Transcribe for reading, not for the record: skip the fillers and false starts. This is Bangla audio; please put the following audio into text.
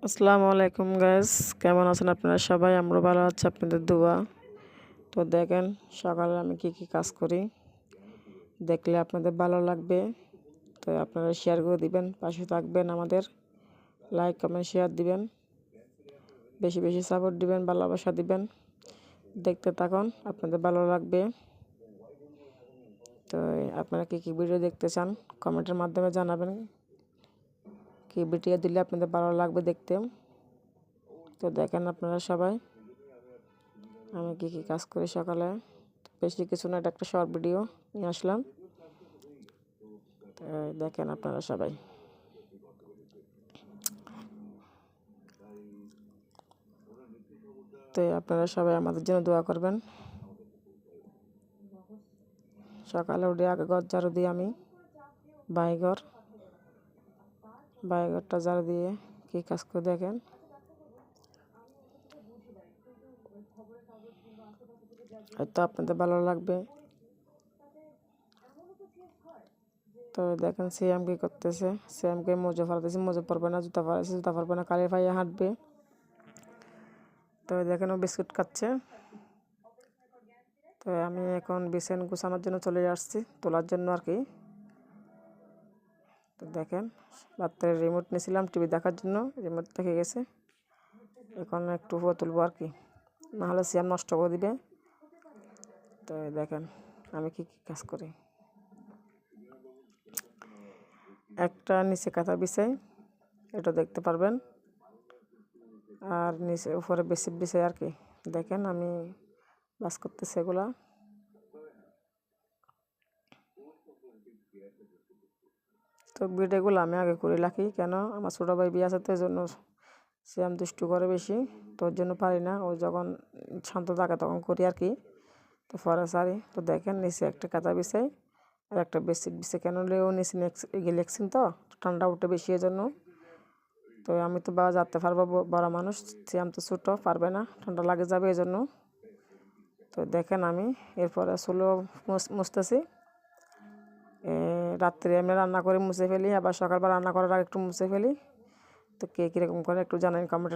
আসসালামু আলাইকুম গাইস, কেমন আছেন আপনারা সবাই? আমরা ভালো আছি আপনাদের দোয়া। তো দেখেন সকালে আমি কি কাজ করি, দেখলে আপনাদের ভালো লাগবে। তো আপনারা শেয়ার করে দিবেন, পাশে থাকবেন আমাদের, লাইক কমেন্ট শেয়ার দিবেন, বেশি বেশি সাপোর্ট দিবেন, ভালোবাসা দিবেন। দেখতে থাকুন, আপনাদের ভালো লাগবে। তো আপনারা কি ভিডিও দেখতে চান কমেন্টের মাধ্যমে জানাবেন, কি ভিডিও দিলে আপনাদের ভালো লাগবে দেখতে। তো দেখেন আপনারা সবাই আমি কি কাজ করি সকালে। বেশি কিছু না, এটা একটা শর্ট ভিডিও নিয়ে আসলাম। দেখেন আপনারা সবাই। তো আপনারা সবাই আমাদের জন্য দোয়া করবেন। সকালে উঠে আগে ঘর ঝাড়ু দিই আমি, বাইঘরটা ঝাড়ু দিয়ে কি কাজ করে দেখেন। হয়তো আপনাদের ভালো লাগবে। তো দেখেন সিএম কি করতেছে, সিএমকে মোজা ফালাতেছে, মোজা পরবে না, জুতা ফালাইছে, জুতা পরবে না, কালি পায়ে হাঁটবে। তো দেখেন ও বিস্কুট খাচ্ছে। তো আমি এখন বিছানা গুছানোর জন্য চলে আসছি, তোলার জন্য আর কি। তো দেখেন রাত্রে রিমোট নিয়েছিলাম টিভি দেখার জন্য, রিমোট দেখে গেছে। এখন একটু তুলবো আর কি, নাহলে সিএম নষ্ট করে দিবে। তো দেখেন আমি কি কাজ করি। একটা নিচে কাঁথা বিছাই, এটা দেখতে পারবেন, আর নিচে উপরে বেশি বিছাই আর কি। দেখেন আমি বাস করতেছি এগুলা। তো ভিডিওগুলো আমি আগে করে রাখি, কেন আমার ছোটো ভাই বিয়ে আছে, তো এই জন্য সিএম দুষ্টু করে বেশি, তো ওর জন্য পারি না। ও যখন শান্ত থাকে তখন করি আর কি। তো পরে সারি। তো দেখেন নিচে একটা কাঁথা বিছাই আর একটা বেডশিট বিছাই, কেন ও নিচে গেলেকছেন তো ঠান্ডা উঠে বেশি, এর জন্য। তো আমি তো বাবা যেতে পারবো, বড় মানুষ, সিএম তো ছোটো, পারবে না, ঠান্ডা লাগে যাবে এই জন্য। তো দেখেন আমি এরপরে চুলো মুছতেছি। রাত্রে আমি রান্না করে মুছে ফেলি, আবার সকালবেলা রান্না করার আগে একটু মুছে ফেলি। তো কে কীরকম করে একটু জানান কমেন্টে।